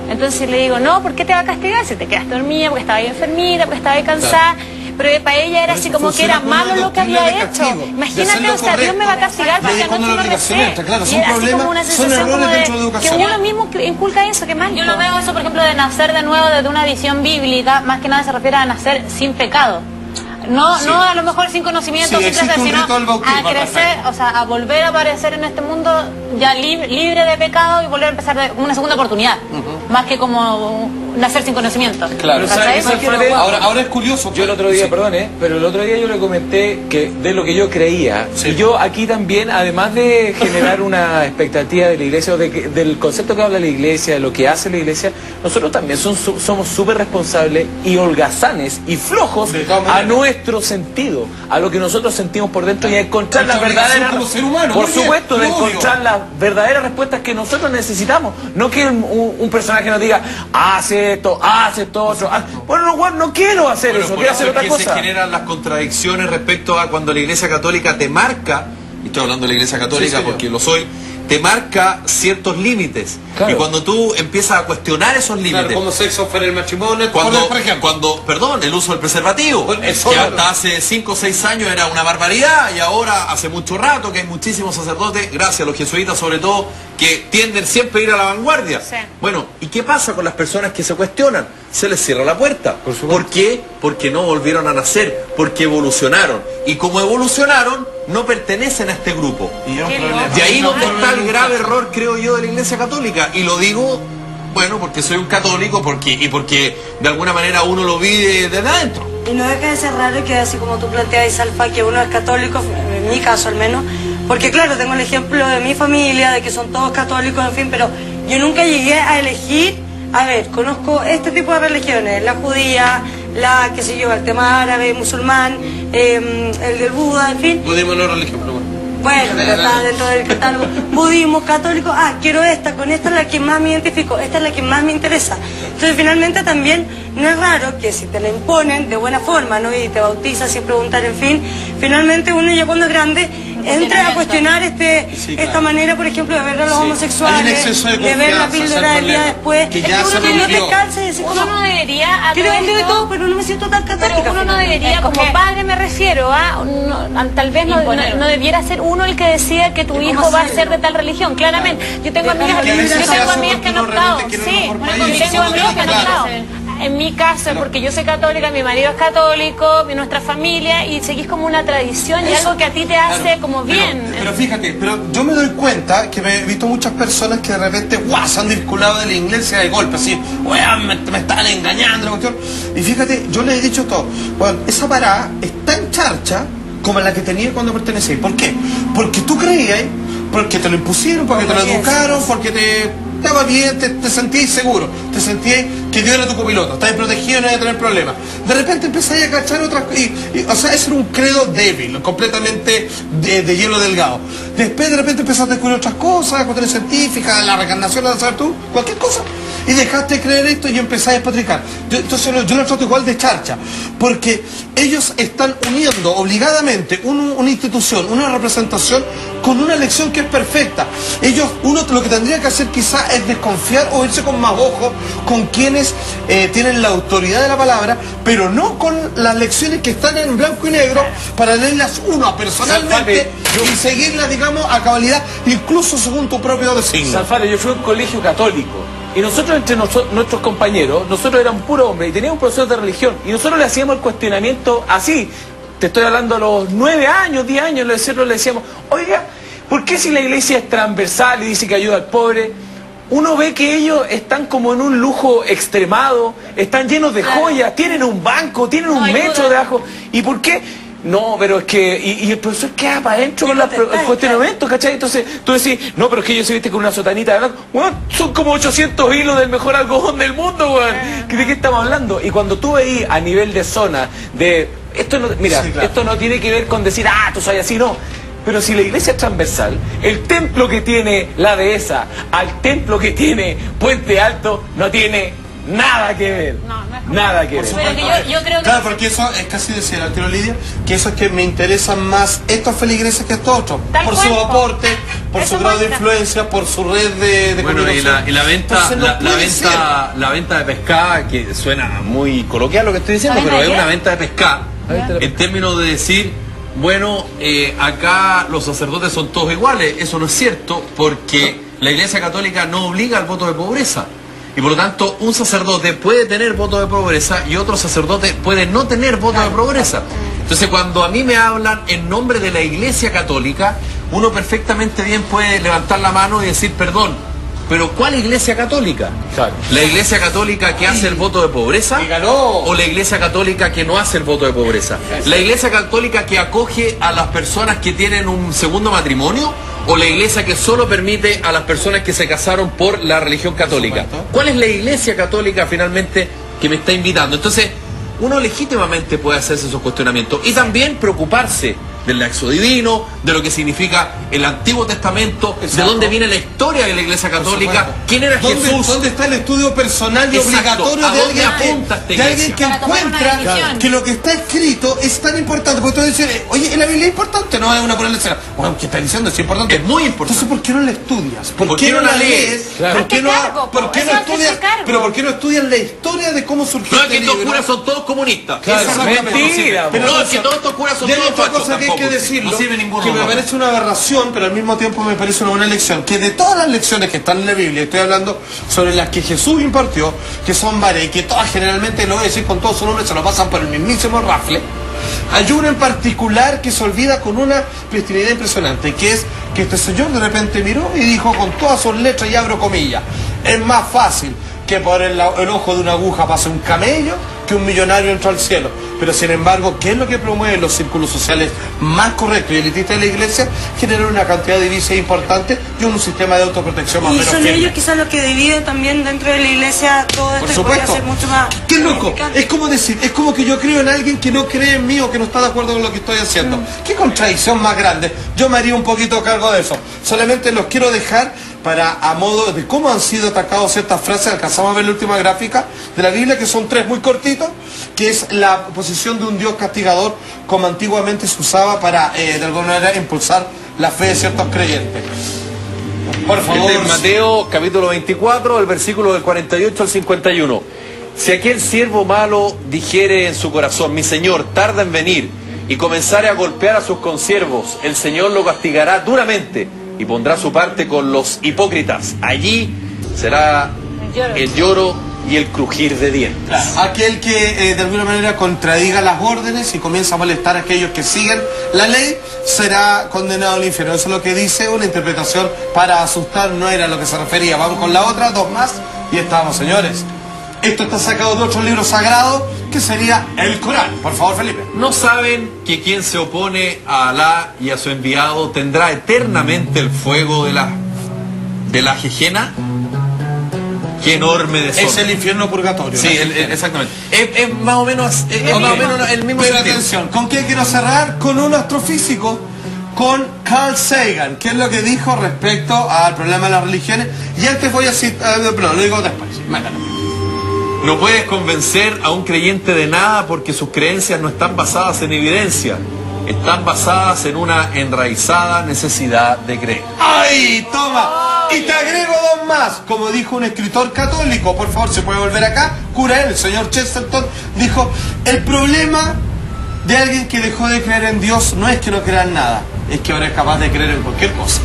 Entonces le digo, no, ¿por qué te va a castigar? Si te quedaste dormida, porque estaba ahí enfermita, porque estaba ahí cansada. Pero para ella era así como que era malo lo que había hecho. Imagínate, o sea, Dios me va a castigar porque anoche no recé. Claro, y era así como una sensación como de que uno mismo inculca eso, que mal. Yo lo veo eso, por ejemplo, de nacer de nuevo desde una visión bíblica, más que nada se refiere a nacer sin pecado. No, no a lo mejor sin conocimiento, sin crecer, sino a crecer, o sea, a volver a aparecer en este mundo ya libre de pecado y volver a empezar de una segunda oportunidad, más que como nacer sin conocimiento. Claro, ahora es curioso. Yo el otro día, pero el otro día yo le comenté que de lo que yo creía, y yo aquí también, además de generar una expectativa de la iglesia, o del concepto que habla la iglesia, de lo que hace la iglesia, nosotros también somos súper responsables y holgazanes y flojos a nuestro sentido, a lo que nosotros sentimos por dentro y a encontrar las verdaderas, por supuesto, de encontrar las verdaderas respuestas que nosotros necesitamos. No que un personaje nos diga, hace esto, otro. Bueno, no quiero hacer eso, quiero hacer otra cosa. Se generan las contradicciones respecto a cuando la Iglesia Católica te marca, y estoy hablando de la Iglesia Católica porque lo soy, te marca ciertos límites. Claro. Y cuando tú empiezas a cuestionar esos límites, claro, como sexo fuera del matrimonio, perdón, el uso del preservativo, que hasta hace 5 o 6 años era una barbaridad, y ahora hace mucho rato que hay muchísimos sacerdotes, gracias a los jesuitas sobre todo, que tienden siempre a ir a la vanguardia. Sí. Bueno, ¿y qué pasa con las personas que se cuestionan? Se les cierra la puerta. ¿Por qué? Porque no volvieron a nacer, porque evolucionaron. Y como evolucionaron, no pertenecen a este grupo. De ahí donde está el grave error, creo yo, de la Iglesia Católica. Y lo digo, bueno, porque soy un católico y porque de alguna manera uno lo vive desde adentro. Y no deja de ser raro que así como tú planteas, Alfa, que uno es católico, en mi caso al menos, porque claro, tengo el ejemplo de mi familia, de que son todos católicos, en fin, pero yo nunca llegué a elegir, a ver, conozco este tipo de religiones, la judía, la, qué sé yo, el tema árabe, musulmán, el del Buda, en fin. Budismo no es religión, pero bueno. Bueno, pero está dentro del catálogo. Budismo, católico, quiero esta, con esta es la que más me identifico, esta es la que más me interesa. Entonces finalmente también no es raro que si te la imponen de buena forma, ¿no? Y te bautizas sin preguntar, en fin, finalmente uno ya cuando es grande entra a cuestionar esta manera, por ejemplo, de ver a los homosexuales, de ver la píldora del día después, que ya uno no te cansa y decir, uno no debería, quiero de todo, pero no me siento tan católica. Pero uno no debería, como padre me refiero, tal vez no debiera ser uno el que decida que tu hijo va a ser de tal religión, claramente. Yo tengo amigas que han optado, sí, yo tengo amigos que han optado. En mi caso, porque yo soy católica, mi marido es católico, nuestra familia, y seguís como una tradición y algo que a ti te hace como bien. Pero fíjate, yo me doy cuenta que he visto muchas personas que de repente se han desvinculado de la iglesia de golpe, así, me están engañando, la cuestión. Y fíjate, yo les he dicho todo, bueno, esa parada es tan charcha como la que tenía cuando pertenecí. ¿Por qué? Porque tú creías, porque te lo impusieron, porque te lo educaron, porque te estaba bien, te sentías seguro, te sentías que Dios era tu copiloto, estabas protegido y no ibas a tener problemas. De repente empezáis a cachar otras cosas, o sea, ese era un credo débil, completamente de hielo delgado. Después de repente empezaste a descubrir otras cosas, cuestiones científicas, la reencarnación, a saber tú, cualquier cosa, y dejaste de creer esto y empezáis a despotricar. Entonces yo lo trato igual de charcha, porque ellos están uniendo obligadamente una institución, una representación con una elección que es perfecta. Uno lo que tendría que hacer quizás es desconfiar o irse con más ojo con quienes tienen la autoridad de la palabra, pero no con las lecciones que están en blanco y negro para leerlas uno personalmente y seguirlas, digamos, a cabalidad, incluso según tu propio designio. Salfate, yo fui a un colegio católico y nosotros entre nuestros compañeros, nosotros éramos puros hombres y teníamos un profesor de religión y nosotros le hacíamos el cuestionamiento así. Te estoy hablando a los 9 años, 10 años, le decíamos, oiga, ¿por qué si la iglesia es transversal y dice que ayuda al pobre? Uno ve que ellos están como en un lujo extremado, están llenos de joyas, tienen un banco, tienen un metro de ajo. ¿Y por qué? No, pero es que... Y el profesor queda para adentro con el cuestionamiento, ¿cachai? Entonces tú decís, no, pero es que ellos se viste con una sotanita de blanco. Bueno, son como 800 hilos del mejor algodón del mundo, weón. ¿De qué estamos hablando? Y cuando tú veís a nivel de zona, esto no, mira, esto no tiene que ver con decir, tú soy así, no. Pero si la iglesia es transversal, el templo que tiene la dehesa al templo que tiene Puente Alto no tiene Nada que ver. No, no es nada que ver. Pero que yo creo que... Claro, porque eso es casi decir al tiro, Lidia, que eso es que me interesan más estos feligreses que estos otros. Por su aporte, por su grado de influencia, por su red de bueno, comunicación. y la venta, la venta de pescado, que suena muy coloquial lo que estoy diciendo, pero es una venta de pescado, en términos de decir, bueno, acá los sacerdotes son todos iguales. Eso no es cierto, porque la Iglesia Católica no obliga al voto de pobreza. Y por lo tanto, un sacerdote puede tener voto de pobreza y otro sacerdote puede no tener voto de pobreza. Entonces, cuando a mí me hablan en nombre de la Iglesia Católica, uno perfectamente bien puede levantar la mano y decir, perdón, pero ¿cuál Iglesia Católica? Claro. ¿La Iglesia Católica que hace el voto de pobreza? Dígalo. ¿O la Iglesia Católica que no hace el voto de pobreza? ¿La Iglesia Católica que acoge a las personas que tienen un segundo matrimonio? ¿O la Iglesia que solo permite a las personas que se casaron por la religión católica? ¿Cuál es la Iglesia Católica finalmente que me está invitando? Entonces, uno legítimamente puede hacerse esos cuestionamientos y también preocuparse del laxo divino, de lo que significa el Antiguo Testamento, de dónde viene la historia de la Iglesia Católica, quién era Jesús. ¿Dónde está el estudio personal y obligatorio de alguien que encuentra que lo que está escrito es tan importante? Porque tú dices, oye, ¿en la Biblia es importante? No es una buena lección. Bueno, ¿qué está diciendo? Es importante. Es muy importante. Entonces, ¿por qué no la estudias? ¿Por qué no la lees? Claro. ¿Por qué no estudias? Pero ¿por qué no estudias la historia de cómo surgió No, este es que estos libro? curas son todos comunistas. Claro, mentira. Pero no, es que todos estos curas son y hay todos otra fachos cosa que hay que tampoco. decirlo, No sirve ninguno. que me parece una aberración, pero al mismo tiempo me parece una buena lección, que de todas las lecciones que están en la Biblia, estoy hablando sobre las que Jesús impartió, que son varias y que todas generalmente, lo voy a decir con todo su nombre, se lo pasan por el mismísimo rafle. Hay una en particular que se olvida con una pristinidad impresionante, que es que este señor de repente miró y dijo con todas sus letras, y abro comillas, es más fácil que por el ojo de una aguja pase un camello que un millonario entra al cielo. Pero sin embargo, ¿qué es lo que promueve los círculos sociales más correctos y elitistas de la Iglesia? Generar una cantidad de vicios importante y un sistema de autoprotección más o menos Y son firme. ellos quizás los que dividen también dentro de la Iglesia todo esto. Por y supuesto. podría ser mucho más... ¡Qué loco! Es como decir, es como que yo creo en alguien que no cree en mí o que no está de acuerdo con lo que estoy haciendo. ¡Qué contradicción más grande! Yo me haría un poquito cargo de eso. Solamente los quiero dejar para, a modo de cómo han sido atacados ciertas frases. Alcanzamos a ver la última gráfica de la Biblia, que son 3 muy cortitos, que es la posición de un Dios castigador, como antiguamente se usaba para, de alguna manera, impulsar la fe de ciertos creyentes. Por favor. En Mateo capítulo 24, el versículo del 48 al 51. Si aquel siervo malo dijere en su corazón, mi señor tarda en venir, y comenzare a golpear a sus consiervos, el Señor lo castigará duramente y pondrá su parte con los hipócritas. Allí será el lloro y el crujir de dientes. Claro. Aquel que de alguna manera contradiga las órdenes y comienza a molestar a aquellos que siguen la ley, será condenado al infierno. Eso es lo que dice una interpretación para asustar, no era lo que se refería. Vamos con la otra, 2 más, y estamos, señores. Esto está sacado de otro libro sagrado, que sería el Corán. Por favor, Felipe. ¿No saben que quien se opone a Alá y a su enviado tendrá eternamente el fuego de la Jejena? Qué enorme desorden. Es el infierno purgatorio. Sí, exactamente. Es más o menos, el mismo Pero sentido. atención, ¿con qué quiero cerrar? Con un astrofísico, con Carl Sagan, que es lo que dijo respecto al problema de las religiones. Y antes voy a citar, no, lo digo después. Mándalo. No puedes convencer a un creyente de nada porque sus creencias no están basadas en evidencia. Están basadas en una enraizada necesidad de creer. ¡Ay, toma! Y te agrego 2 más. Como dijo un escritor católico, por favor, se puede volver acá. Cura él, el señor Chesterton, dijo, el problema de alguien que dejó de creer en Dios no es que no crea en nada, es que ahora es capaz de creer en cualquier cosa.